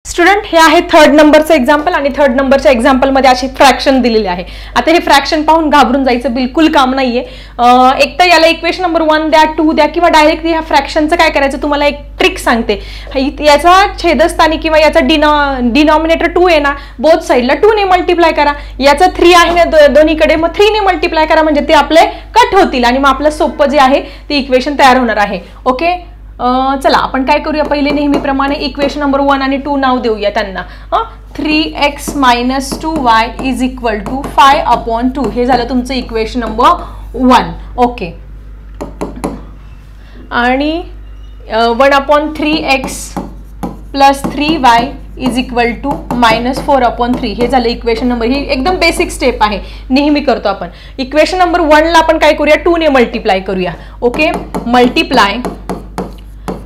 Student हे आहे third नंबरचं एक्झाम्पल आणि थर्ड नंबरच्या एक्झाम्पलमध्ये अशी फ्रॅक्शन दिलेली आहे. आता हे फ्रॅक्शन पाहून घाबरून जायचं बिलकुल काम नाहीये. एक तर याला इक्वेशन नंबर 1 द्या, 2 द्या किंवा डायरेक्टली ह्या फ्रॅक्शनचं काय करायचं तुम्हाला एक ट्रिक सांगते. याचा छेदस्थानी किंवा याचा डिनॉमिनेटर 2 आहे ना, बोथ साईडला 2 ने मल्टिप्लाय करा. याचा 3 आहे ना दोन्हीकडे, मग 3 ने मल्टिप्लाय करा म्हणजे ते आपले कट होतील आणि मग आपलं सोपं जे आहे ते इक्वेशन तयार होणार आहे. ओके, चला आपण काय करूया, पहिले नेहमीप्रमाणे इक्वेशन नंबर 1 आणि 2 नाव देऊया त्यांना. 3x - 2y = 5/2 हे झालं तुमचं इक्वेशन नंबर 1. ओके, आणि 1/3x + 3y = -4/3 हे झालं इक्वेशन नंबर. ही एकदम बेसिक स्टेप आहे, नेहमी करतो आपण. इक्वेशन नंबर 1 ला आपण काय करूया, 2 ने मल्टिप्लाय करूया. Okay,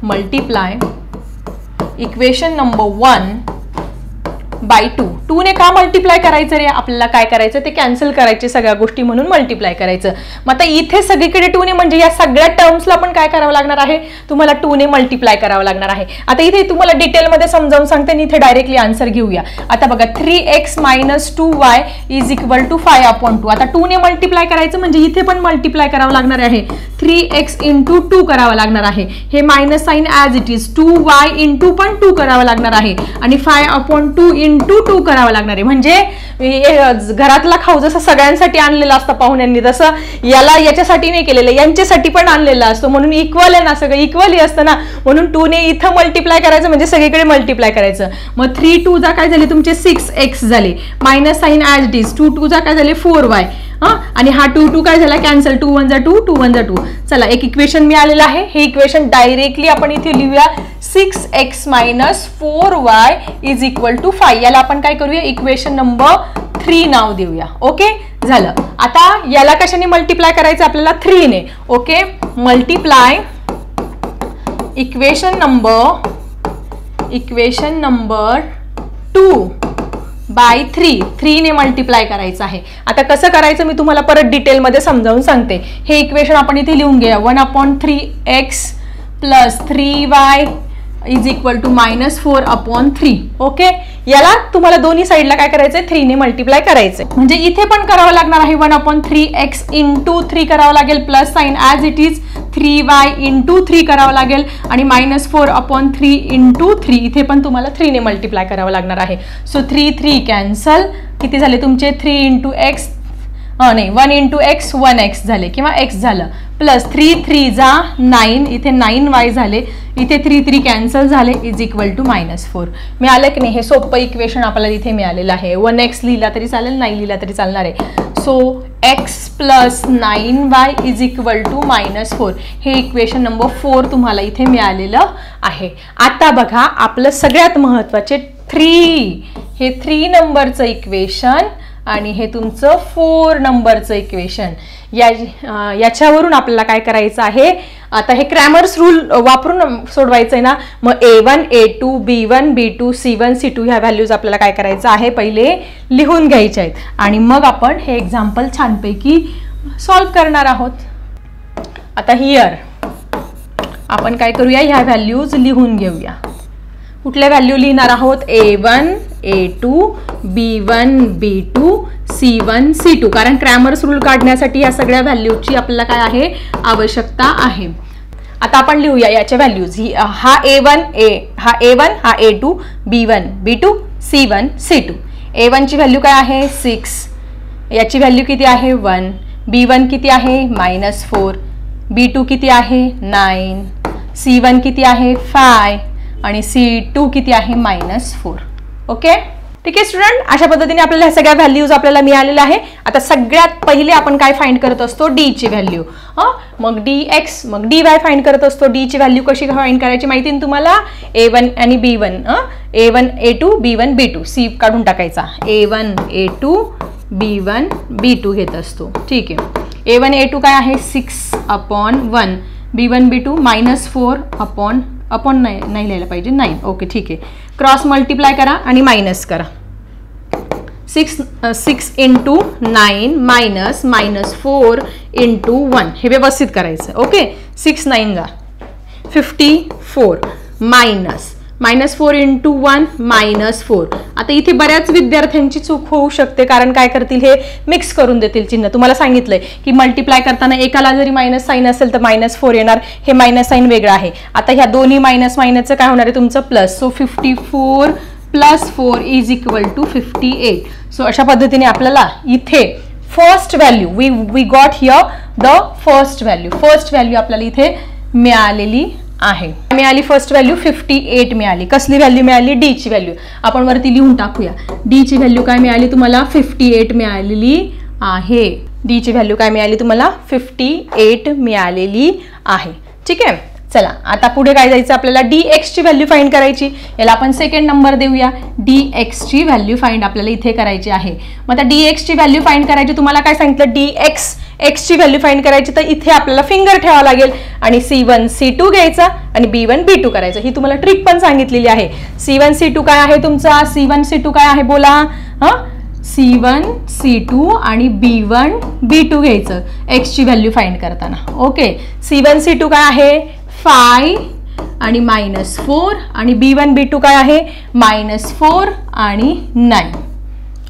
multiply equation number 1 by 2. 2 ने का मल्टिप्लाय करायचं रे, आपल्याला काय करायचं ते कॅन्सल करायचे सगळ्या गोष्टी म्हणून मल्टिप्लाय करायचं. मग आता इथे सगळीकडे 2 ने म्हणजे या सगळ्या टर्म्सला पण काय करावं लागणार आहे, तुम्हाला 2 ने मल्टिप्लाय करावं लागणार आहे. आता इथे तुम्हाला डिटेलमध्ये समजावून सांगते आणि इथे डायरेक्टली आन्सर घेऊया. आता बघा 3x - 2y = 5/2. आता 2 ने मल्टिप्लाय करायचं म्हणजे इथे पण मल्टिप्लाय करावं लागणार आहे. 3x × 2 करावं लागणार आहे. हे minus sign as it is. 2y × पण 2 करावं लागणार आहे आणि 5/2 × 2 करावं लागणार आहे. म्हणजे घरातला खाऊ जसं सगळ्यांसाठी आणलेला असतं पाहुण्यांनी, तसं याला याच्यासाठी नाही केलेलं, यांच्यासाठी पण आणलेला असतो. म्हणून इक्वल आहे ना, सगळं इक्वली असतं ना, म्हणून 2 ने इथं मल्टिप्लाय करायचं म्हणजे सगळीकडे मल्टिप्लाय करायचं. मग 3 2 जा काय झाले तुमचे 6x झाले, minus sign as it is. 2 2 जा काय झाले 4y, आणि हा 2 2 काय झाला कॅन्सल, 2 1 जा 2, 2 1 जा 2. चला एक इक्वेशन मिळालेलं आहे. हे इक्वेशन डायरेक्टली आपण इथे लिहूया. 6x - 4y = 5. याला आपण काय करूया, इक्वेशन नंबर 3 नाव देऊया. ओके, झालं. आता याला कशाने मल्टिप्लाय करायचं आपल्याला, 3 ने. Okay, multiply equation number 2 by 3 ने मल्टिप्लाय करायचं आहे. आता कसं करायचं मी तुम्हाला परत डिटेलमध्ये समजावून सांगते. हे इक्वेशन आपण इथे लिहून घ्या. 1/3x + 3y = -4/3. ओके, याला तुम्हाला दोन्ही साईडला काय करायचंय, 3 ने मल्टिप्लाय करायचंय. म्हणजे इथे पण करावं लागणार आहे. 1/3x × 3 करावं लागेल, plus sign as it is 3y × 3 करावं लागेल आणि -4/3 × 3 इथे पण तुम्हाला 3 ने मल्टिप्लाय करावं लागणार आहे. So 3 3 cancel. किती झाले तुमचे 3 × x, नाही 1 × x 1x झाले किंवा x झालं, प्लस 3 3 जा 9, इथे 9y झाले, इथे 3 3 कॅन्सल झाले = -4. मिळालं की नाही. हे सोपं इक्वेशन आपल्याला इथे मिळालेलं आहे. 1x लिहिला तरी चालेल, 9 लिहिला तरी चालणार आहे. सो x + 9y = -4 हे इक्वेशन नंबर 4 तुम्हाला इथे मिळालेलं आहे. आता बघा आपलं सगळ्यात महत्त्वाचे 3, हे 3 नंबरचं इक्वेशन आणि हे तुमचं 4 नंबरचं इक्वेशन. याच्यावरून आपल्याला काय करायचं आहे, आता हे क्रॅमर्स रूल वापरून सोडवायचं आहे ना. मग A1 A2 B1 B2 C1 C2 ह्या व्हॅल्यूज आपल्याला काय करायचं आहे, पहिले लिहून घ्यायच्या आहेत आणि मग आपण हे एक्झाम्पल छानपैकी सॉल्व करणार आहोत. आता हियर आपण काय करूया, ह्या व्हॅल्यूज लिहून घेऊया. कुठल्या व्हॅल्यू लिहिणार आहोत, A1 A2 B1 B2 C1 C2, कारण क्रॅमर्स रूल काढण्यासाठी या सगळ्या व्हॅल्यूची आपल्याला काय आहे, आवश्यकता आहे. आता आपण लिहूया याच्या व्हॅल्यूज. हा A1 हा A2 B1 B2 C1 C2. A1 ची व्हॅल्यू काय आहे 6, याची व्हॅल्यू किती आहे 1, B1 किती आहे -4, B2 किती आहे 9, C1 किती आहे 5 आणि C2 किती आहे -4. ओके, ठीक आहे स्टुडंट. अशा पद्धतीने आपल्याला ह्या सगळ्या व्हॅल्यूज आपल्याला मिळालेल्या आहे. आता सगळ्यात पहिले आपण काय फाइंड करत असतो, डी ची व्हॅल्यू. मग dx मग dy फाइंड करत असतो. डी ची व्हॅल्यू कशी फाइंड करायची माहिती आहे तुम्हाला, A1 आणि B1, A1 A2 B1 B2, C काढून टाकायचा. A1 A2 B1 B2 घेत असतो. ठीक आहे, A1 A2 काय आहे 6/1, B1 B2 -4 अपॉन नाही लिहायला पाहिजे 9. ओके, ठीक आहे. क्रॉस मल्टिप्लाय करा आणि मायनस करा. 6 × 9 -4 × 1 हे व्यवस्थित करायचं. ओके, 6 9 जा 54 मायनस -4 × 1 -4. आता इथे बऱ्याच विद्यार्थ्यांची चूक होऊ शकते, कारण काय करतील, हे मिक्स करून देतील चिन्ह. तुम्हाला सांगितलंय की मल्टिप्लाय करताना एकाला जरी मायनस साईन असेल तर -4 येणार, हे मायनस साईन वेगळं आहे. आता ह्या दोन्ही मायनस मायनसचं काय होणार आहे तुमचं प्लस. सो 54 + 4 = 58. सो अशा पद्धतीने आपल्याला इथे first value we got here the first value आपल्याला इथे मिळालेली आहे. मिळाली फर्स्ट व्हॅल्यू 58 मिळाली. कसली व्हॅल्यू मिळाली, डी ची व्हॅल्यू. आपण वरती लिहून टाकूया. डी ची व्हॅल्यू काय मिळाली तुम्हाला, 58 मिळालेली आहे. डी ची व्हॅल्यू काय मिळाली तुम्हाला, 58 मिळालेली आहे. ठीक आहे, चला आता पुढे काय जायचं आपल्याला, dx ची व्हॅल्यू फाइंड करायची. याला आपण सेकंड नंबर देऊया. dx ची व्हॅल्यू फाइंड आपल्याला इथे करायची आहे. मग आता dx ची व्हॅल्यू फाइंड करायची, तुम्हाला काय सांगितलं, x ची व्हॅल्यू फाइंड करायची, तर इथे आपल्याला फिंगर ठेवावं लागेल आणि C1 C2 घ्यायचा आणि B1 B2 करायचं. ही तुम्हाला ट्रिक पण सांगितलेली आहे. C1 C2 काय आहे तुमचा, C1 C2 काय आहे बोला. C1 C2 आणि B1 B2 घ्यायचं x ची व्हॅल्यू फाइंड करताना. ओके, C1 C2 काय आहे 5 आणि -4 आणि B1 B2 काय आहे -4 आणि 9.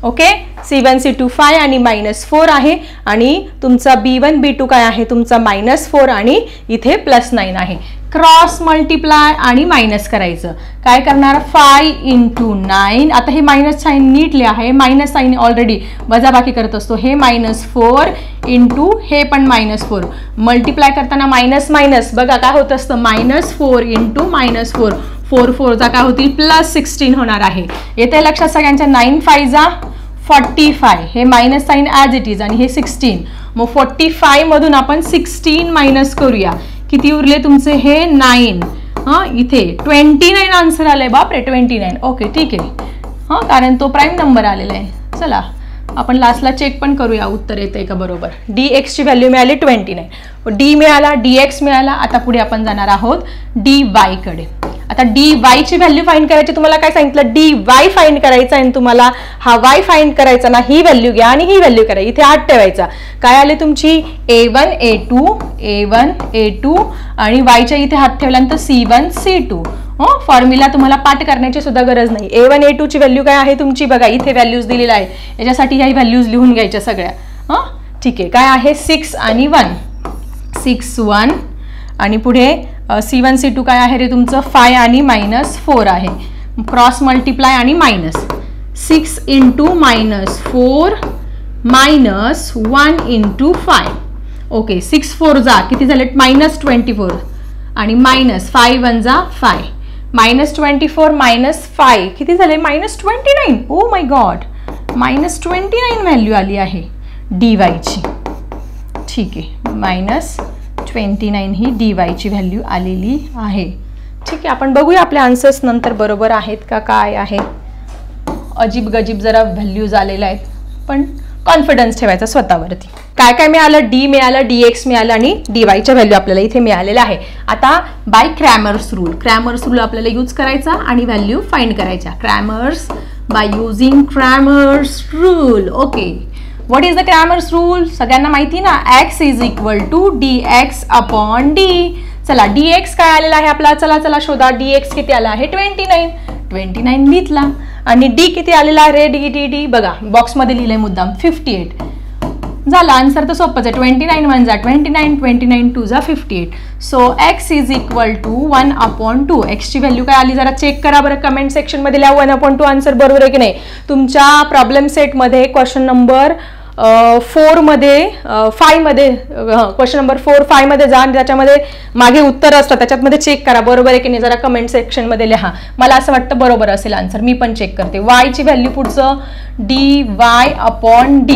ओके, C1 C2 5 आणि -4 आहे आणि तुमचा B1 B2 काय आहे तुमचा -4 आणि इथे +9 आहे. क्रॉस मल्टिप्लाय आणि मायनस करायचं. काय करणार, 5 × 9. आता हे मायनस साईन नीट लिहा, आहे मायनस साईन ऑलरेडी वजाबाकी करत असतो. हे -4 × हे पण -4. मल्टिप्लाय करताना मायनस मायनस बघा काय होत असतं, -4 × -4. 4 4 चा काय होतील +16 होणार आहे. येते लक्षात सगळ्यांच्या. 9 5 जा 45. हे minus sign as it is आणि हे 16. मग 45 मधून आपण 16 मायनस करूया. किती उरले तुमचे हे 9. इथे 29 आन्सर आलाय. बापरे 29. ओके ठीक आहे. कारण तो प्राईम नंबर आलेला आहे. चला आपण लास्टला चेक पण करूया उत्तर येते का बरोबर. dx ची व्हॅल्यू मिळाली 29. डी मिळाला, dx मिळाला. आता पुढे आपण जाणार आहोत dy कडे. आता dy ची व्हॅल्यू फाइंड करायची. तुम्हाला काय सांगितलं, dy फाइंड करायचा आणि तुम्हाला हा y फाइंड करायचा ना. ही व्हॅल्यू घ्या आणि ही व्हॅल्यू करा. इथे 8 ठेवायचा. काय आले तुमची a1 a2 आणि y च्या इथे हात ठेवल्यानंतर C1 C2. फॉर्म्युला तुम्हाला पाठ करण्याची सुद्धा गरज नाही. a1 a2 ची व्हॅल्यू काय आहे तुमची बघा, इथे व्हॅल्यूज दिलेल्या आहे. याच्यासाठी ह्या व्हॅल्यूज लिहून घ्यायच्या सगळ्या. ठीक आहे, काय आहे 6 आणि 1. 6 1 आणि पुढे C1 C2 काय आहे रे तुमचं 5 आणि -4 आहे. क्रॉस मल्टिप्लाय आणि मायनस. 6 × -4 -1 × 5. ओके, 6 4 जा किती झाले -24 आणि -5 1 जा 5. -24 -5 किती झाले -29. ओ माय गॉड, -29 व्हॅल्यू आली आहे dy ची. ठीक आहे, -29 ही dy ची व्हॅल्यू आलेली आहे. ठीक आहे, आपण बघूया आपले आन्सर्स नंतर बरोबर आहेत का काय आहे. अजीब गजीब जरा व्हॅल्यूज आलेल्या आहेत, पण कॉन्फिडन्स ठेवायचा स्वतःवरती. काय काय मिळालं, डी मिळालं, dx मिळालं आणि dy च्या व्हॅल्यू आपल्याला इथे मिळालेल्या आहे. आता बाय क्रॅमर्स रूल आपल्याला यूज करायचा आणि व्हॅल्यू फाइंड करायच्या. By using Cramer's rule. Okay, what is the Cramer's rule सगळ्यांना माहिती ना. x = dx/d. चला dx काय आलेला आहे आपला, चला शोधा. dx किती आला आहे 29 लिहितला. आणि d किती आलेला आहे रे, डी बघा बॉक्समध्ये लिहिलंय मुद्दाम 58. झाला आन्सर तर सोपंच आहे. 29 1 जा 29, 29 2 जा 58. So x = 1/2. x ची व्हॅल्यू काय आली जरा चेक करा बरं कमेंट सेक्शन मध्ये. लिहा 1/2 आन्सर बरोबर आहे की नाही. तुमच्या प्रॉब्लेम सेटमध्ये क्वेश्चन नंबर 4 मध्ये 5 मध्ये क्वेश्चन नंबर 4 5 मध्ये जा आणि त्याच्यामध्ये मागे उत्तर असतं, त्याच्यामध्ये चेक करा बरोबर आहे की नाही. जरा कमेंट सेक्शन मध्ये लिहा. मला असं वाटतं बरोबर असेल आन्सर. मी पण चेक करते. y ची व्हॅल्यू पुढचं dy/d.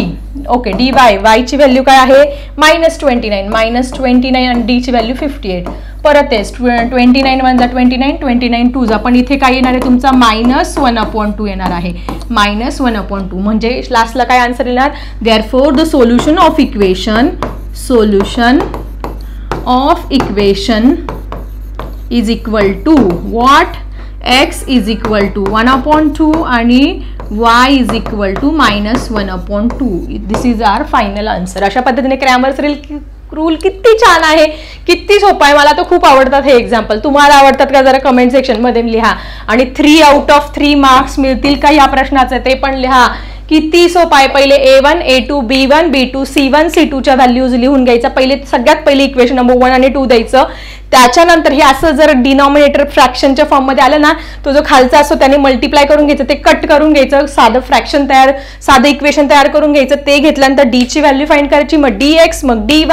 ओके, y ची व्हॅल्यू काय आहे -29 आणि d ची व्हॅल्यू 58. परत तेच 29 1 जा 29, 29 2 जा. पण इथे काय येणार आहे तुमचा -1/2 येणार आहे. -1/2 म्हणजे लास्टला काय आन्सर येणार. Therefore the solution of equation is equal to what, x = 1/2 आणि y = -1/2. This is our final answer. अशा पद्धतीने क्रॅमर्स रूल किती छान आहे, किती सोपं आहे. मला तर खूप आवडतात हे एक्झाम्पल. तुम्हाला आवडतात का जरा कमेंट सेक्शन मध्ये लिहा. आणि 3 आउट ऑफ 3 मार्क्स मिळतील का या प्रश्नाचे ते पण लिहा. किती सोपं आहे. पहिले A1 A2 B1 B2 C1 C2 च्या व्हॅल्यूज लिहून घ्यायचा. सगळ्यात पहिले इक्वेशन नंबर 1 आणि 2 द्यायचं. त्याच्यानंतर हे असं जर डिनॉमिनेटर फ्रॅक्शनच्या फॉर्म मध्ये आलं ना, तो जो खालचा असतो त्याने मल्टिप्लाय करून घ्यायचं, ते कट करून घ्यायचं, साधं इक्वेशन तयार करून घ्यायचं. ते घेतल्यानंतर डी ची व्हॅल्यू फाइंड करायची, मग dx, मग dy,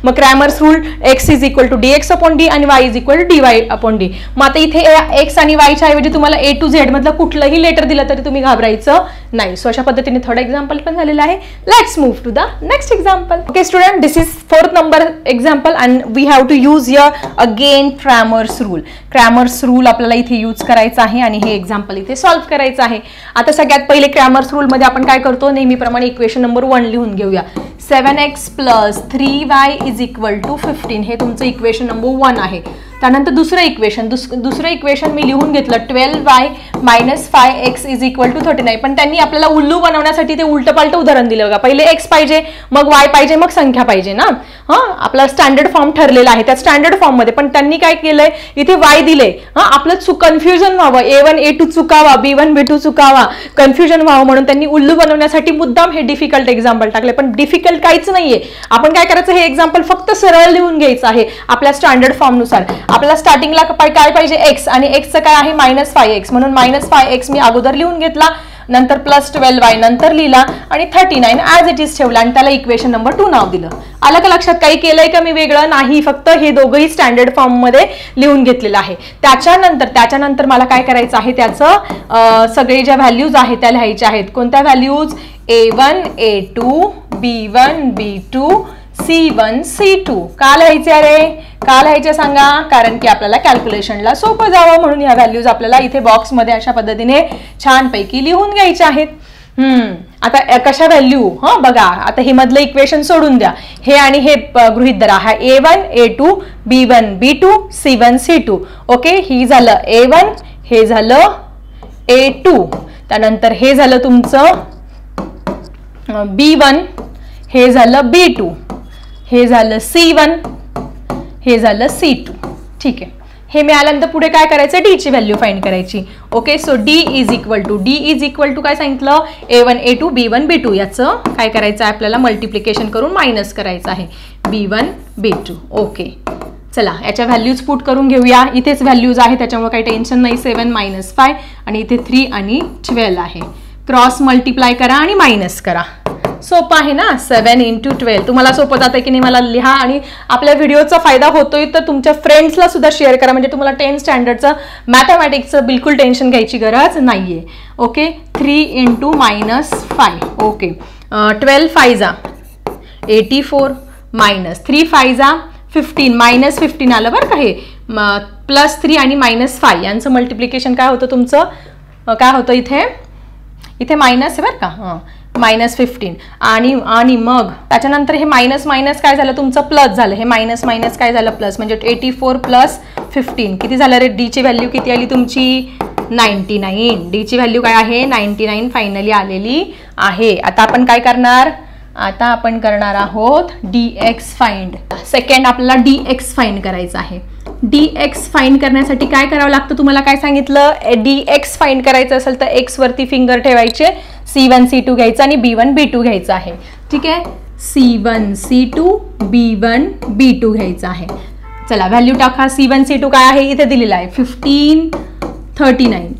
मग Cramer's rule x is equal to dx upon d आणि y is equal to dy upon d. मग आता इथे x आणि y च्या ऐवजी तुम्हाला A to Z मधलं कुठलंही लेटर दिलं तरी तुम्ही घाबरायचं नाही. सो अशा पद्धतीने थर्ड एक्झाम्पल पण झालेलं आहे. Let's move to the next example. Okay student, this is 4th number example and we have to use here again Cramer's rule. Cramer's rule आपल्याला इथे यूज करायचा आहे आणि हे एक्झाम्पल इथे सॉल्व्ह करायचं आहे. आता सगळ्यात पहिले क्रॅमर्स रूल मध्ये आपण काय करतो, नेहमीप्रमाणे इक्वेशन नंबर 1 लिहून घेऊया. 7x + 3y = 15 हे तुमचं इक्वेशन नंबर 1 आहे. त्यानंतर दुसरं इक्वेशन मी लिहून घेतलं 12y - 5x = 39. पण त्यांनी आपल्याला उल्लू बनवण्यासाठी ते उलटपालट उदाहरण दिलं बघा. पहिले x पाहिजे, मग y पाहिजे, मग संख्या पाहिजे ना. आपला स्टँडर्ड फॉर्म ठरलेला आहे, त्या स्टँडर्ड फॉर्म मध्ये पण त्यांनी काय केलंय, इथे y दिले. आपलं कन्फ्युजन व्हावं, A1 A2 चुकावा, B1 B2 चुकावा, confusion व्हावं म्हणून त्यांनी उल्लू बनवण्यासाठी मुद्दाम हे डिफिकल्ट एक्झाम्पल टाकले. पण डिफिकल्ट काहीच नाहीये. आपण काय करायचं, हे एक्झाम्पल फक्त सरळ लिहून घ्यायचं आहे आपल्या स्टँडर्ड फॉर्म नुसार. आपल्याला स्टार्टिंगला काय पाहिजे, x, आणि x चं काय आहे -5x, म्हणून -5x मी अगोदर लिहून घेतला, नंतर +12y नंतर लिहिला आणि 39 ॲज इट इज ठेवला आणि त्याला इक्वेशन नंबर 2 नाव दिलं. आलं का लक्षात? काही केलंय का मी वेगळं? नाही, फक्त हे दोघंही स्टँडर्ड फॉर्म मध्ये लिहून घेतलेलं आहे. त्याच्यानंतर मला काय करायचं आहे, त्याचं सगळे ज्या व्हॅल्यूज आहेत त्या लिहायच्या आहेत. कोणत्या values? A1 A2 B1 B2 C1 C2. का लिहायचे? अरे का लिहायचे सांगा? कारण की आपल्याला कॅल्क्युलेशनला सोपं जावं म्हणून या व्हॅल्यूज आपल्याला इथे बॉक्समध्ये अशा पद्धतीने छानपैकी लिहून घ्यायच्या आहेत. आता कशा व्हॅल्यू बघा. आता हे मधलं इक्वेशन सोडून द्या, हे आणि हे गृहीत धरा. हा A1 A2 B1 B2 C1 C2. Okay, ही झालं A1, हे झालं A2, त्यानंतर हे झालं तुमचं B1, हे झालं B2, हे झालं C1, हे झालं C2. ठीक आहे, हे मिळाल्यानंतर पुढे काय करायचं, डी ची व्हॅल्यू फाइंड करायची. Okay, so D is equal to काय सांगितलं, A1 A2 B1 B2 याचं काय करायचं आहे आपल्याला, मल्टिप्लिकेशन करून मायनस करायचं आहे B1 B2. ओके, चला याच्या व्हॅल्यूज पुट करून घेऊया. इथेच व्हॅल्यूज आहे त्याच्यामुळे काही टेन्शन नाही. 7 - 5 आणि इथे 3 आणि 12 आहे. क्रॉस मल्टिप्लाय करा आणि मायनस करा. सोपं आहे ना. 7 × 12 तुम्हाला सोपं जातं की नाही मला लिहा. आणि आपल्या व्हिडिओचा फायदा होतोय तर तुमच्या फ्रेंड्सला सुद्धा शेअर करा, म्हणजे तुम्हाला 10th स्टँडर्डचं मॅथमॅटिक्सचं बिलकुल टेन्शन घ्यायची गरज नाहीये. ओके, 3 × -5. ओके, 12 5 84 -3 5 15 -15 आलं बरं का. हे +3 आणि -5 यांचं मल्टिप्लिकेशन काय होतं तुमचं, काय होतं इथे मायनस आहे बरं का. -15 आणि मग त्याच्यानंतर हे मायनस काय झालं तुमचं, प्लस झालं. हे मायनस काय झालं, प्लस, म्हणजे 84 + 15 किती झालं रे. डी ची व्हॅल्यू किती आली तुमची, 99. डी ची व्हॅल्यू काय आहे, 99 फायनली आलेली आहे. आता आपण काय करणार, आता आपण करणार आहोत dx फाइंड. सेकंड आपल्याला dx फाइंड करायचं आहे. dx फाइंड करण्यासाठी काय करावं लागतं, तुम्हाला काय सांगितलं, dx फाइंड करायचं असेल तर x वरती फिंगर ठेवायचे, C1 C2 घ्यायचं आणि B1 B2 घ्यायचं आहे. ठीक आहे, C1 C2 B1 B2 घ्यायचं आहे. चला व्हॅल्यू टाका. C1 C2 काय आहे इथे दिलेलं आहे 15 39.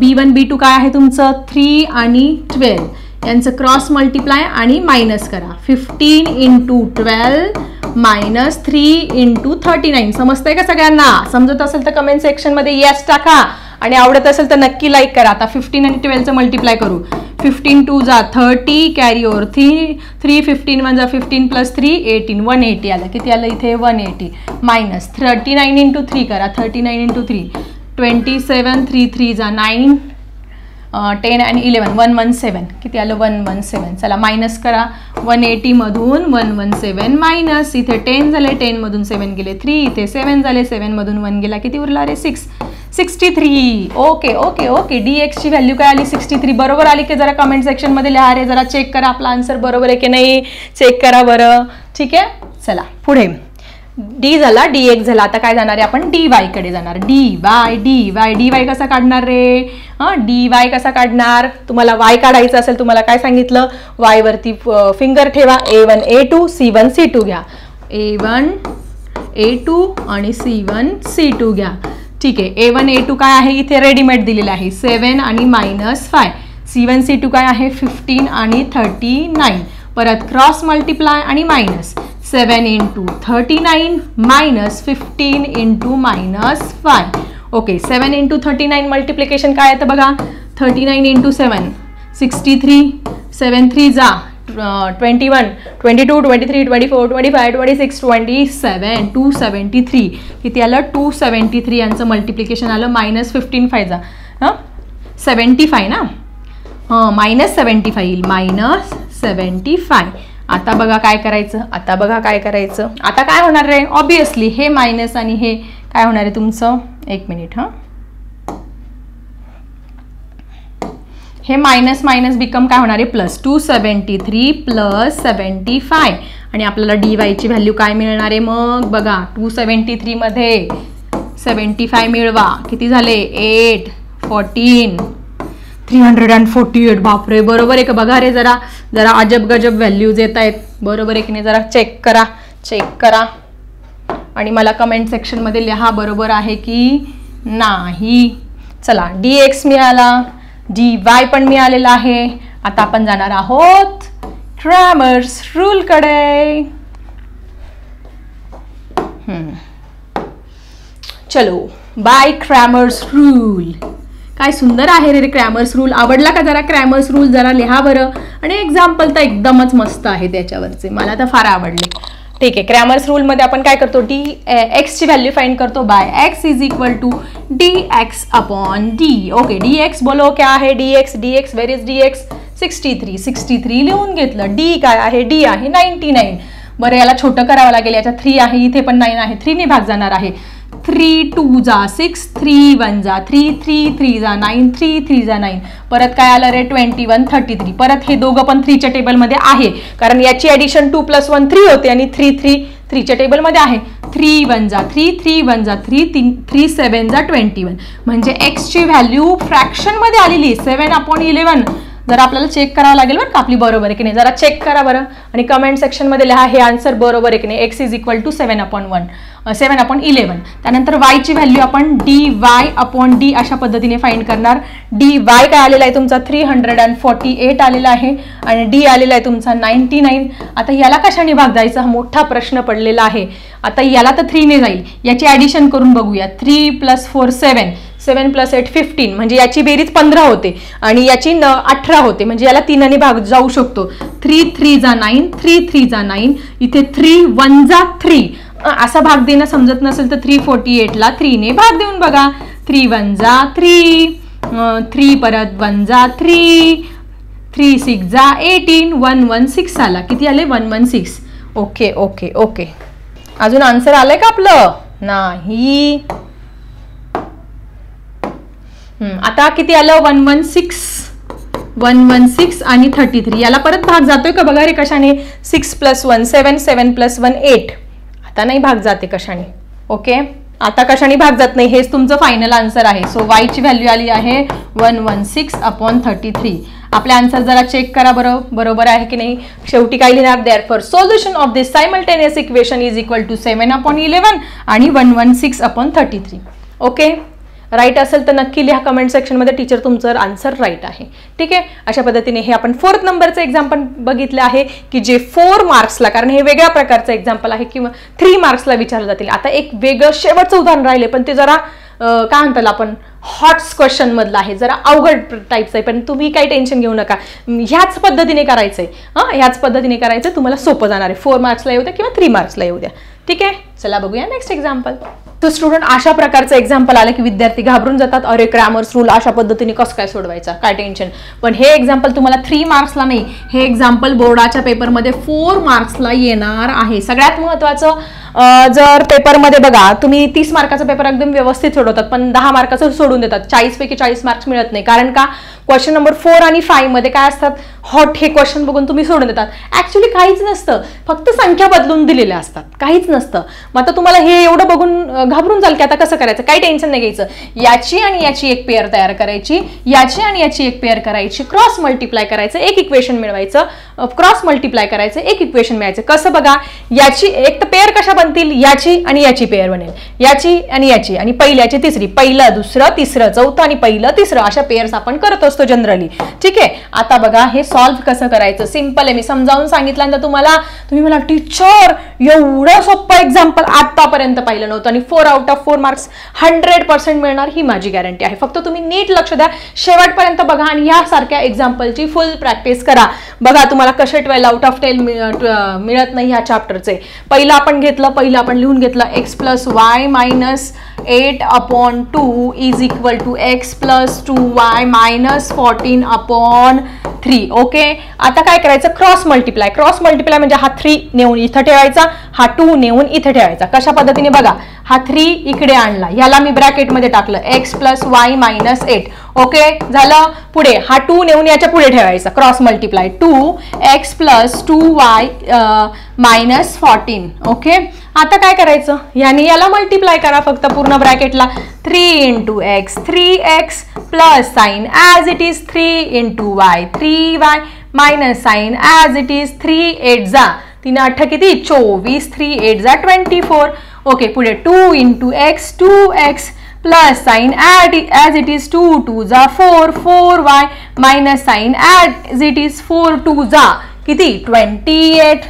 B1 B2 काय आहे तुमचं 3 आणि 12. यांचं क्रॉस मल्टिप्लाय आणि मायनस करा. 15 × 12 -3 × 39. समजतंय का सगळ्यांना? समजत असेल तर कमेंट सेक्शन मध्ये येस टाका आणि आवडत असेल तर नक्की लाईक करा. आता 15 आणि 12चं मल्टिप्लाय करू. 15 2 जा 30 कॅरी ओव्हर 3 15 1 जा 15 + 3 18 180 आलं. किती आलं इथे 180 मायनस 39 × 3 करा. 39 × 3 27 3 3 जा 9 10 आणि 11 117 किती आलं 117. चला मायनस करा. 180 मधून 117 मायनस. इथे 10 झाले 10 मधून 7 गेले 3. इथे 7 झाले 7 मधून 1 गेला. किती उरला रे 63. Okay okay okay. dx ची व्हॅल्यू काय आली 63. बरोबर आली की जरा कमेंट सेक्शन मध्ये लिहा रे. जरा चेक करा आपला आन्सर बरोबर आहे की नाही, चेक करा बरं. ठीक आहे, चला पुढे डी झाला, dx झाला. आता काय जाणार आहे आपण dy कडे जाणार. dy कसा काढणार रे? dy कसा काढणार? तुम्हाला y काढायचं असेल, तुम्हाला काय सांगितलं, y वरती फिंगर ठेवा, a1 a2 c1 c2 घ्या. a1 a2 आणि c1 c2 घ्या. ठीक आहे. a1 a2 काय आहे इथे रेडीमेड दिलेलं आहे 7 आणि -5. c1 c2 काय आहे 15 आणि 39. परत क्रॉस मल्टिप्लाय आणि minus 7 into 39 minus 15 into -5. Okay. 7 into 39 multiplication काय येतं बघा. 39 इंटू 7 63. 7 3 जा 21 22 23 24 25 26 27 273. किती आलं 273 यांचं मल्टिप्लिकेशन आलं. -15 5 जा 75 ना. -75 येईल -75. आता बघा काय करायचं. आता काय होणार रे. ऑब्विसली हे मायनस आणि हे काय होणार आहे तुमचं. एक मिनिट. हे मायनस मायनस बिकम काय होणार आहे प्लस. 273 प्लस 75 आणि आपल्याला dy ची व्हॅल्यू काय मिळणार आहे मग बघा. 273 मध्ये 75 मिळवा. किती झाले 8 14 348. बापरे. बरोबर आहे का बघा रे. जरा अजब गजब व्हॅल्यूज येत आहेत. बरोबर आहे की नाही. जरा चेक करा आणि मला कमेंट सेक्शन मध्ये लिहा बरोबर आहे की नाही. चला dx मिळाला, dy पण मिळालेला आहे. आता आपण जाणार आहोत क्रॅमर्स रूल कडे. चलो बाय क्रॅमर्स रूल. काय सुंदर आहे रे क्रॅमर्स रूल. आवडला का जरा क्रॅमर्स रूल जरा लिहा बरं. आणि एक्झाम्पल तर एकदमच मस्त आहे त्याच्यावरचे, मला तर फार आवडले. ठीक आहे. क्रॅमर्स रूल मध्ये आपण काय करतो x ची व्हॅल्यू फाइंड करतो by x is equal to dx upon d. Okay. dx बोलो क्या आहे dx वेर इज dx 63 लिहून घेतलं. d काय आहे d आहे 99. बरं याला छोटं करावं लागेल. याच्या 3 आहे इथे पण 9 आहे. 3 ने भाग जाणार आहे. 3 2 जा 6 3 1 जा 3 3 3 जा 9 3 3 जा 9. परत काय आलं रे 21 33. परत हे दोघं पण 3 च्या टेबलमध्ये आहे कारण याची ॲडिशन 2 + 1 3 होते आणि 3 3 3 च्या टेबलमध्ये आहे. 3 1 जा 3 3 1 जा 3 3 7 जा 21. म्हणजे x ची व्हॅल्यू फ्रॅक्शन मध्ये आलेली 7/11. जरा आपल्याला चेक करावं लागेल बरं का आपली बरोबर आहे की नाही. जरा चेक करा बरं आणि कमेंट सेक्शन मध्ये लिहा हे आन्सर बरोबर आहे की नाही. x is equal to 7/11. त्यानंतर y ची व्हॅल्यू आपण dy अपॉन d अशा पद्धतीने फाइंड करणार. dy काय आलेला आहे तुमचा 348 आलेला आहे आणि d आलेला आहे तुमचा 99. आता याला कशाने भाग द्यायचा हा मोठा प्रश्न पडलेला आहे. आता याला तर 3 ने जाईल. याची ॲडिशन करून बघूया. 3 + 4 7 7 + 8 15. म्हणजे याची बेरीज 15 होते आणि याची 18 होते. म्हणजे याला 3 ने भाग जाऊ शकतो. 3 3 जा 9 3 3 जा 9. इथे 3 1 जा 3. असा भाग देणं समजत नसेल तर 348 ला 3 ने भाग देऊन बघा. 3 1 जा 3 3 परत 1 जा 3 3 6 जा 18 116 आला. किती आले 116. Okay okay okay. अजून आन्सर आलंय का आपलं नाही. आता किती आलं 116 आणि 33. याला परत भाग जातोय का बघा रे कशाने. 6 + 1 7 7 + 1 8. आता नाही भाग जाते कशाने. ओके. आता कशाने भाग जात नाही. हेच तुमचं फायनल आन्सर आहे. सो y ची व्हॅल्यू आली आहे 116/33. आपले आन्सर जरा चेक करा बरं बरोबर आहे की नाही. शेवटी काय लिहिणार therefore solution of this simultaneous equation is equal to 7/11 आणि 116/33. ओके. राईट असेल तर नक्की लिहा कमेंट सेक्शनमध्ये. टीचर तुमचं आन्सर राईट आहे. ठीक आहे. अशा पद्धतीने हे आपण 4th नंबरचं एक्झाम्पल बघितलं आहे की जे 4 मार्क्सला, कारण हे वेगळ्या प्रकारचं एक्झाम्पल आहे किंवा 3 मार्क्सला विचारलं जातील. आता एक वेगळं शेवटचं उदाहरण राहिले पण ते जरा काय म्हणतात आपण हॉट्स क्वेश्चन मधलं आहे. जरा अवघड टाईपचं आहे पण तुम्ही काही टेन्शन घेऊ नका. ह्याच पद्धतीने करायचंय. ह्याच पद्धतीने करायचं तुम्हाला सोपं जाणार आहे. 4 मार्क्सला येऊ द्या किंवा 3 मार्क्सला येऊ द्या. ठीक आहे. चला बघूया नेक्स्ट एक्झाम्पल. तो स्टुडंट अशा प्रकारचं एक्झाम्पल आलं की विद्यार्थी घाबरून जातात. अरे क्रॅमर्स रूल अशा पद्धतीने कसं काय सोडवायचा, काय टेन्शन. पण हे एक्झाम्पल तुम्हाला 3 मार्क्सला नाही, हे एक्झाम्पल बोर्डाच्या पेपरमध्ये 4 मार्क्सला येणार आहे. सगळ्यात महत्त्वाचं जर पेपरमध्ये बघा तुम्ही 30 मार्काचा पेपर एकदम व्यवस्थित सोडवतात पण 10 मार्काचं सोडून देतात. 40 पैकी 40 मार्क्स मिळत नाही. कारण का क्वेश्चन नंबर 4 आणि 5 मध्ये काय असतात, हॉट हे क्वेश्चन बघून तुम्ही सोडून देतात. ऍक्च्युली काहीच नसतं, फक्त संख्या बदलून दिलेल्या असतात, काहीच नसतं. मग आता तुम्हाला हे एवढं बघून घाबरून जाल की आता कसं करायचं, काही टेन्शन नाही घ्यायचं. याची आणि याची एक पेअर तयार करायची, याची आणि याची एक पेअर करायची, क्रॉस मल्टिप्लाय करायचं, एक इक्वेशन मिळवायचं, क्रॉस मल्टिप्लाय करायचं, एक इक्वेशन मिळायचं. कसं बघा, याची एक तर पेअर कशा बनतील, याची आणि याची पेअर बनेल, याची आणि याची, आणि पहिल्याची तिसरी, पहिलं दुसरं तिसरं चौथं आणि पहिलं तिसरं, अशा पेअर्स आपण करत असतो जनरली. ठीक आहे. आता बघा हे सॉल्व्ह कसं करायचं, सिंपल आहे. मी समजावून सांगितल्यानंतर तुम्ही मला टीचर एवढं सोपं एक्झाम्पल आतापर्यंत पाहिलं नव्हतं आणि 4 आउट ऑफ 4 मार्क्स 100% मिळणार ही माझी गॅरंटी आहे. फक्त तुम्ही नीट लक्ष द्या, शेवटपर्यंत बघा आणि यासारख्या एक्झाम्पलची फुल प्रॅक्टिस करा. बघा तुम्हाला कसे 12 आउट ऑफ 10 मिळत नाही ह्या चॅप्टरचे. पहिलं आपण लिहून घेतलं x + y - 8/2 is equal to x + 2y - 14/3. Okay. आता काय करायचं, क्रॉस मल्टिप्लाय म्हणजे हा 3 नेऊन इथं ठेवायचा, हा 2 नेऊन इथे ठेवायचा. कशा पद्धतीने बघा, हा 3 इकडे आणला, याला मी ब्रॅकेटमध्ये टाकलं x + y - 8. ओके झालं. पुढे हा 2 नेऊन याच्या पुढे ठेवायचा, cross multiply 2x + 2y - 14. Okay. आता काय करायचं, याने याला मल्टिप्लाय करा फक्त पूर्ण ब्रॅकेटला. 3 × x 3x plus sign as it is 3 × y 3y minus sign as it is 3 8 जा 3 8 किती 24 3 8 जा 24. ओके. पुढे 2 × x 2x plus sign as it is 2 2 जा 4 4y minus sign as it is 4 2 जा किती 28.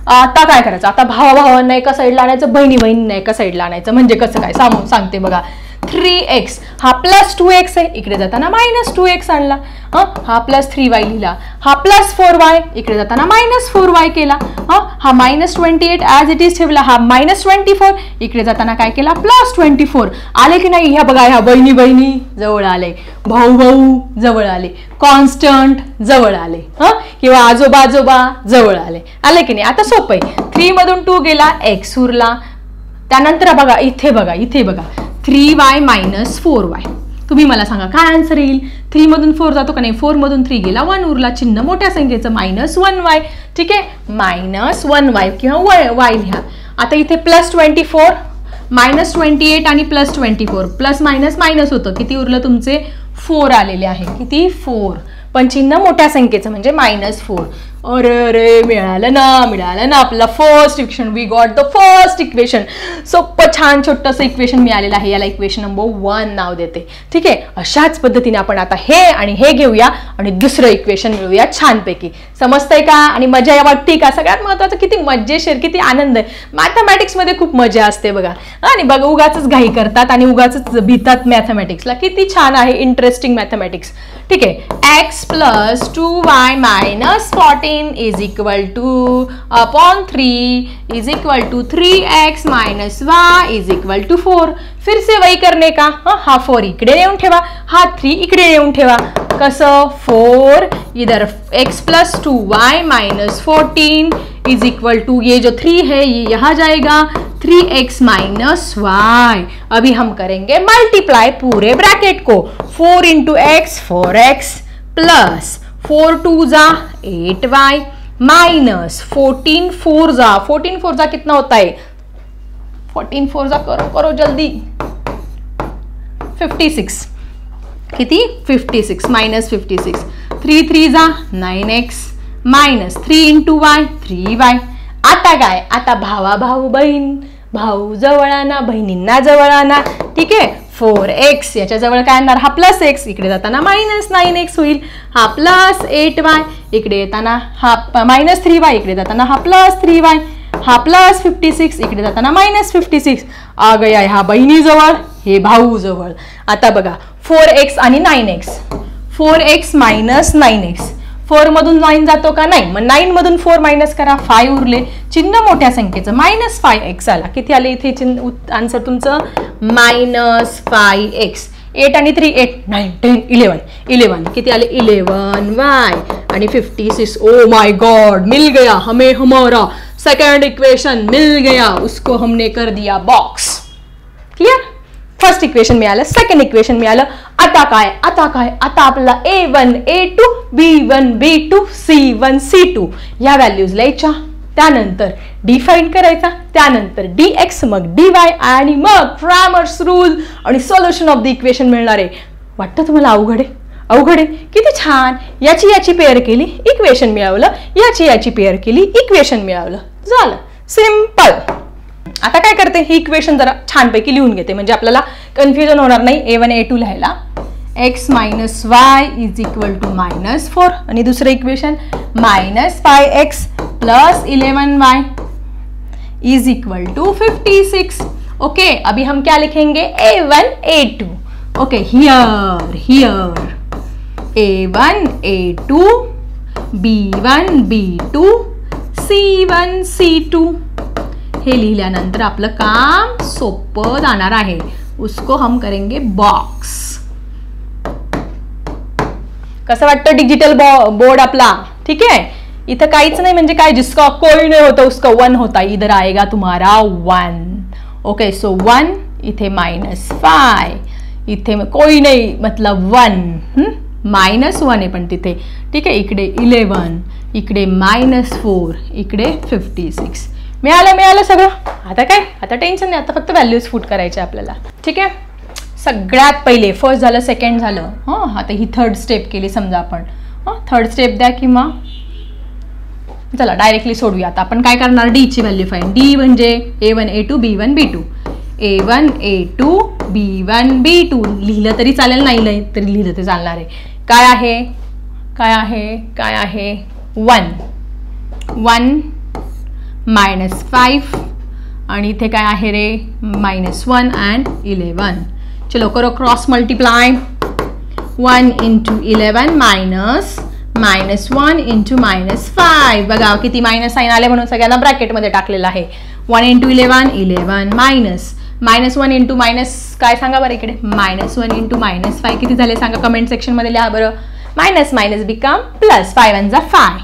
आता काय करायचं, आता भावाभावांना एका साईडला आणायचं, बहिणी बहिणींना एका साईडला आणायचं. म्हणजे कसं काय सांगते बघा. 3x हा प्लस 2x आहे, इकडे जाताना मायनस 2x आणला. हा प्लस 3y लिहिला, हा प्लस 4y इकडे जाताना मायनस 4y केला. हा मायनस 28 ॲज इट इज ठेवला, हा मायनस 24 इकडे जाताना काय केला प्लस 24. आले की नाही, ह्या बघा ह्या बहिणी बहिणी जवळ आले, भाऊ भाऊ जवळ आले, कॉन्स्टंट जवळ आले, किंवा आजोबा आजोबा जवळ आले की नाही. आता सोपं आहे. 3 मधून 2 गेला, x उरला. त्यानंतर बघा इथे बघा 3y - 4y. तुम्ही मला सांगा काय आन्सर येईल. 3 मधून 4 जातो का नाही, 4 मधून 3 गेला, 1 उरला, चिन्ह मोठ्या संख्येचं -1y. ठीक आहे, -1y किंवा y लिहा. आता इथे +24 -28 आणि +24 प्लस मायनस होतं, किती उरलं तुमचे 4 आलेले आहे. किती 4, पण चिन्ह मोठ्या संख्येचं म्हणजे -4. अरे मिळालं ना आपला first equation. We got the first equation. सोपं छान छोटंसं इक्वेशन मिळालेलं आहे, याला इक्वेशन नंबर 1 नाव देते. ठीक आहे. अशाच पद्धतीने आपण आता हे आणि हे घेऊया आणि दुसरं इक्वेशन मिळूया छानपैकी. समजतंय का आणि मजा वाटते का. सगळ्यात महत्वाचं किती मजेशीर किती आनंद आहे. मॅथमॅटिक्समध्ये खूप मजा असते बघा. आणि बघा उगाच घाई करतात आणि उगाच भीतात मॅथमॅटिक्सला. किती छान आहे इंटरेस्टिंग मॅथमॅटिक्स. ठीक आहे. x + 2y - 14 is equal to upon 3 is equal to 3x - y is equal to 4. फिर से वही करने का. हा 4 इकडे येऊन ठेवा, हा 3 इकडे येऊन ठेवा. कसं 4 इधर x + 2y - 14 is equal to ये जो 3 है ये यहाँ जाएगा 3x - y. अभी हम करेंगे मल्टीप्लाई पूरे ब्रैकेट को. 4 × x 4x प्लस 4 2 जा 8y माइनस 14 4 जा कितना होता है 14 4 जा करो जल्दी 56 किती 56 माइनस 56 3 3 जा 9x माइनस 3 × y 3y. आता काय, आता भाऊ बहीण, भाऊ जवळ आणा, बहिणींना जवळ आणा. ठीक आहे. 4x याच्या जवळ काय आणणार, हा प्लस x इकडे जाताना -9x होईल, हा प्लस 8y इकडे येताना हा -3y इकडे जाताना हा प्लस 3y, हा प्लस 56 इकडे जाताना -56. आ गया ह्या बहिणी जवळ, हे भाऊ जवळ. आता बघा 4x आणि 9x, 4x - 9x, 4 मधून 9 जातो का नाही, मग 9 मधून 4 मायनस करा, 5 उरले, चिन्ह मोठ्या संख्येचं -5x आला. किती आले इथे आन्सर तुमचं -5x. 8 आणि 3 8 9 10 11 किती आले 11y आणि 56. ओ माय गॉड, मिल गया हमें, हमारा सेकंड इक्वेशन मिल गया, उसको हमने कर दिया बॉक्स. क्लियर. फर्स्ट इक्वेशन मिळालं, सेकंड इक्वेशन मिळालं. आता काय, आता आपल्याला A1 A2 B1 B2 C1 C2 या व्हॅल्यूज लिहायच्या. त्यानंतर डी फाइंड करायचा, त्यानंतर dx, मग dy आणि मग क्रॅमर्स रूल आणि सोल्युशन ऑफ द इक्वेशन मिळणार आहे. वाटतं तुम्हाला अवघड आहे? अवघड आहे. किती छान. याची पेअर केली, इक्वेशन मिळवलं. याची पेअर केली, इक्वेशन मिळवलं. झालं, सिंपल. आता काय करते, ही इक्वेशन जरा छानपैकी लिहून घेते म्हणजे आपल्याला कन्फ्युजन होणार नाही. A1 A2 लिहायला x minus y is equal to -4 आणि दुसरं equation -5x plus 11y is equal to 56. Okay, अभी हम क्या लिखेंगे, A1 A2. Okay, here A1 A2 B1 B2 C1 C2 हे लिहिल्यानंतर आपलं काम सोपं जाणार आहे. उसको हम करेंगे बॉक्स. कसं वाटतं डिजिटल बोर्ड आपला? ठीक है, इथं काहीच नाही म्हणजे काय, जिसका कोई नहीं होता उसका 1 होता, इधर आएगा तुम्हारा 1. ओके, सो 1 इथे -5, इथे कोई नाही मतलब 1, -1 आहे पण तिथे. ठीक आहे, इकडे 11, इकडे -4, इकडे 56. मिळालं सगळं. आता काय, आता टेन्शन नाही, आता फक्त व्हॅल्यूज फुट करायचे आपल्याला. ठीक आहे, सगळ्यात पहिले फर्स्ट झालं, सेकंड झालं. आता ही थर्ड स्टेप केली समजा आपण. थर्ड स्टेप द्या किंवा चला डायरेक्टली सोडूया. आता आपण काय करणार, डी ची व्हॅल्यू फाइंड. डी म्हणजे A1 A2 B1 B2. A1 A2 B1 B2 लिहिलं तरी चालेल, नाही तरी लिहिलं तरी चालणार आहे. काय आहे 1 -5 आणि इथे काय आहे रे, -1 and 11. चलो करो क्रॉस मल्टीप्लाय. 1 into 11 -1 into -5. बघा किती मायनस साइन आले म्हणून सगळ्यांना ब्रॅकेटमध्ये टाकलेलं आहे. 1 into 11 11 -1 into मायनस काय सांगा बरं इकडे, -1 into -5 किती झाले सांगा कमेंट सेक्शन मध्ये लिहा बरं. मायनस बिकम प्लस, 5 1 जा 5.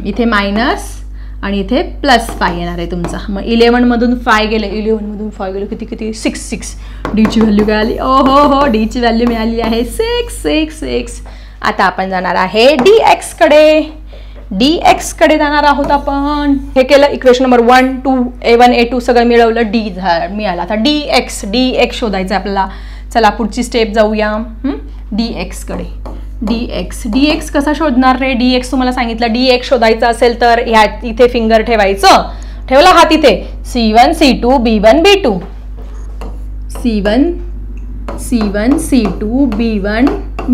इथे मायनस आणि इथे +5 येणार आहे तुमचा. मग 11 मधून 5 गेले, 11 मधून 5 गेले, किती 6. डी ची व्हॅल्यू काय आली, हो डी ची व्हॅल्यू मिळाली आहे 6. आता आपण जाणार आहे dx कडे जाणार आहोत आपण. हे केलं, इक्वेशन नंबर 1 2 A1 A2 सगळं मिळवलं, डी मिळाला. आता dx शोधायचं आपल्याला. चला पुढची स्टेप जाऊया. dx कडे. dx कसा शोधणार रे? dx तुम्हाला सांगितलं, dx शोधायचं असेल तर ह्या इथे फिंगर ठेवायचं. ठेवला हात इथे. C1 C2 B1 B2 C1 C2 B1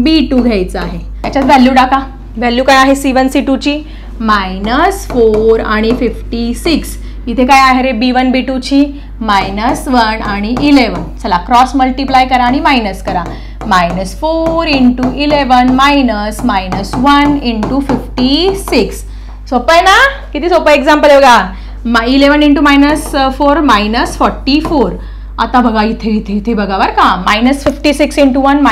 B2 घ्यायचं आहे. याच्यात व्हॅल्यू टाका. व्हॅल्यू काय आहे C1 C2 ची, -4 आणि 56. इथे काय आहे रे B1 B2 ची, -1 आणि 11. चला क्रॉस मल्टिप्लाय करा आणि मायनस करा. -4 into 11 -1 into 56. सोपं आहे ना? किती सोपं एक्झाम्पल आहे बघा. 11 into -4 -44. आता बघा इथे बघा बरं का, -56 into 1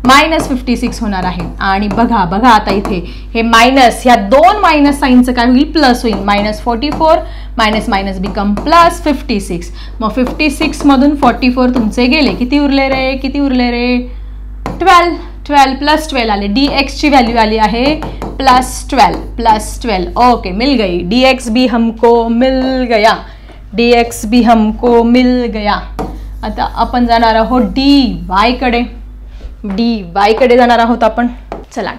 -56 होणार आहे. आणि बघा आता इथे हे मायनस, ह्या दोन मायनस साईनचं काय होईल, प्लस होईल. -44 मायनस बिकम +56. मग 56 मधून 44 तुमचे गेले, किती उरले रे 12 प्लस 12 आले. dx ची व्हॅल्यू आली आहे +12. ओके, मिल गई. dx भी हमको मिल गया. आता आपण जाणार आहोत dy कडे जाणार आहोत आपण. चला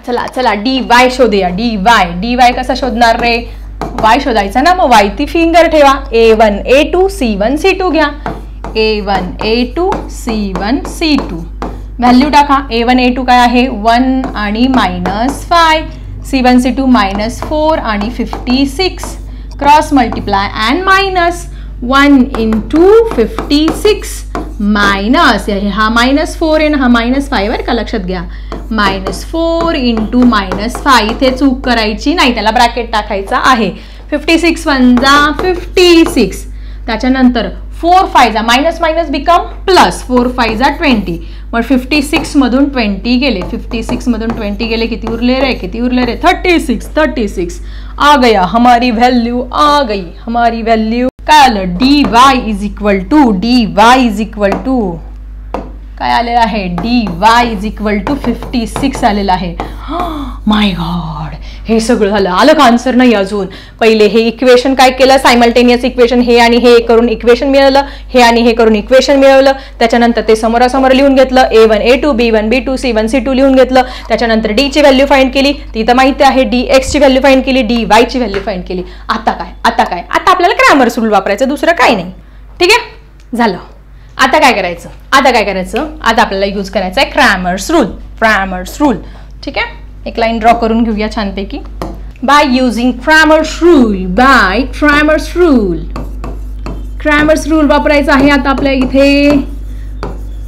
dy शोधूया. dy कसा शोधणार रे? y शोधायचा ना, मग y ती फिंगर ठेवा. A1 A2 C1 C2 घ्या. A1 A2 C1 C2 value टाका. A1 A2 काय आहे, 1 आणि -5. C1 C2 -4 आणि 56. Cross multiply and -1 into 56 minus, हा -4 आहे ना, हा -5 बरं का, लक्षात घ्या. -4 into -5 इथे चूक करायची नाही, त्याला ब्रॅकेट टाकायचा आहे. 56 1 जा 56. त्याच्यानंतर 4 5 जा मायनस बिकम प्लस, 4 5 जा 20. मग 56 मधून 20 गेले, 56 मधून 20 गेले, किती उरले रे 36. आ गया, हमारी व्हॅल्यू आ गई. काय आलं, dy इज इक्वल टू काय आलेलं आहे, dy इज इक्वल टू 56 आलेलं आहे. माय गॉड, हे सगळं झालं. आलं का आन्सर? नाही अजून. पहिले हे इक्वेशन काय केलं, सायमल्टेनियस इक्वेशन, हे आणि हे करून इक्वेशन मिळवलं, हे आणि हे करून इक्वेशन मिळवलं. त्याच्यानंतर ते समोरासमोर लिहून घेतलं, a1 a2 b1 b2 c1 c2 लिहून घेतलं. त्याच्यानंतर d ची व्हॅल्यू फाइंड केली, ती तर माहिती आहे. dx ची व्हॅल्यू फाइंड केली, dy ची व्हॅल्यू फाइंड केली. आता काय, आता आपल्याला क्रॅमर्स रूल वापरायचं, दुसरं काही नाही. ठीक आहे, झालं. आता काय करायचं, आता आपल्याला यूज करायचं आहे क्रॅमर्स रूल. ठीक आहे, एक लाईन ड्रॉ करून घेऊया छानपैकी. बाय युझिंग क्रॅमर्स रूल वापरायचं आहे आता आपल्या इथे.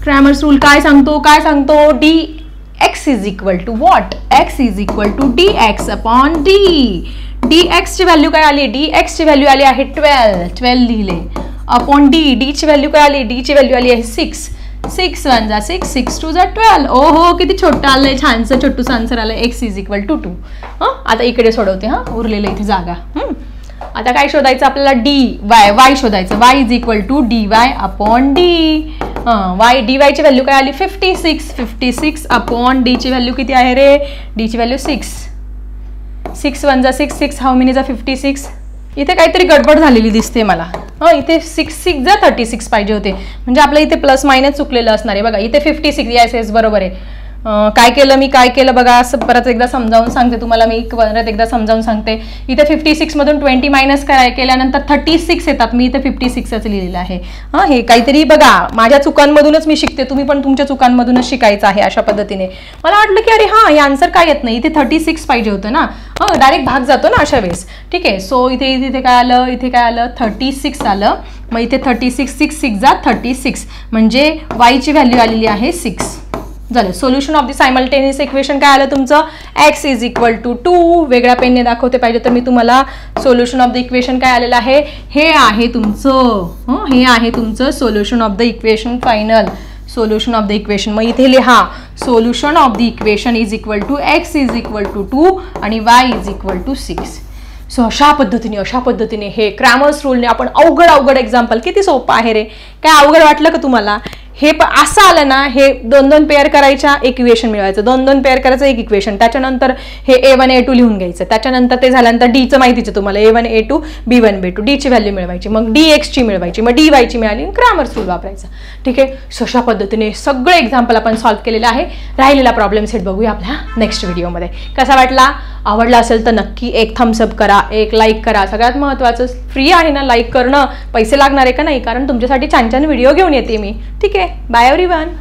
क्रॅमर्स रूल काय सांगतो, dx is equal to what, x is equal to dx upon d. dx ची व्हॅल्यू काय आली, dx ची व्हॅल्यू आली आहे 12 लिहिले, अपॉन d ची व्हॅल्यू काय आली, d ची व्हॅल्यू आली आहे 6. 6 1 जा 6, 6 2 जा 12. ओहो, किती छोटं आलंय, छानसं छोटूस आन्सर आलंय. x is equal to 2. आता इकडे सोडवते, उरलेलं इथे जागा. आता काय शोधायचं आपल्याला, y शोधायचं. y is equal to dy upon d. dy ची व्हॅल्यू काय आली, 56 अपॉन d ची व्हॅल्यू किती आहे रे, d ची व्हॅल्यू 6. 6 1 जा 6, 6 हाऊ मेनी जा 56. इथे काहीतरी गडबड झालेली दिसते मला. इथे 6 जा 36 पाहिजे होते, म्हणजे आपलं इथे प्लस मायनस चुकलेलं असणार आहे. बघा इथे 56, येस बरोबर आहे. काय केलं बघा, असं परत एकदा समजावून सांगते तुम्हाला मी, इथे 56 मधून 20 मायनस केल्यानंतर 36 येतात. मी इथे 56च लिहिलेलं आहे. हे काहीतरी बघा, माझ्या चुकांमधूनच मी शिकते, तुम्ही पण तुमच्या चुकांमधूनच शिकायचं आहे. अशा पद्धतीने मला वाटलं की अरे हे आन्सर काय येत नाही, इथे 36 पाहिजे होतं ना. डायरेक्ट भाग जातो ना अशा वेळेस. ठीक आहे, सो इथे काय आलं 36 आलं. मग इथे 36, 6 जा 36, म्हणजे y ची व्हॅल्यू आलेली आहे 6. झालं. Solution of the simultaneous equation काय आलं तुमचं, x इज इक्वल टू 2. वेगळ्या पेनने दाखवते पाहिजे तर मी तुम्हाला. सोल्युशन ऑफ द इक्वेशन काय आलेलं आहे, हे आहे तुमचं solution of the equation final. Solution of the equation, मग इथे लिहा solution of the equation is equal to x is equal to 2 आणि y is equal to 6. So अशा पद्धतीने हे क्रॅमर्स रूलने आपण अवघड एक्झाम्पल, किती सोपं आहे रे, काय अवघड वाटलं का तुम्हाला? हे असं आलं ना, हे 2 पेअर करायच्या, एक इक्वेशन मिळवायचं, 2 पेअर करायचं, एक इक्वेशन. त्याच्यानंतर हे a1 a2 लिहून घ्यायचं. त्याच्यानंतर ते झाल्यानंतर डीचं माहितीचं तुम्हाला, a1 a2 b1 b2, d ची व्हॅल्यू मिळवायची, मग dx ची मिळवायची, मग dy ची मिळाली, क्रॅमर्स रूल वापरायचा. ठीक आहे, अशा पद्धतीने सगळे एक्झाम्पल आपण सॉल्व्ह केलेलं आहे. राहिलेला प्रॉब्लेम सेट बघूया आपल्या नेक्स्ट व्हिडिओमध्ये. कसा वाटला? आवडला असेल तर नक्की एक थम्सअप करा, एक लाईक करा. सगळ्यात महत्त्वाचं फ्री आहे ना लाईक करणं, पैसे लागणार आहे का नाही, कारण तुमच्यासाठी छान व्हिडिओ घेऊन येते मी. ठीक आहे, बाय एव्हरीवन.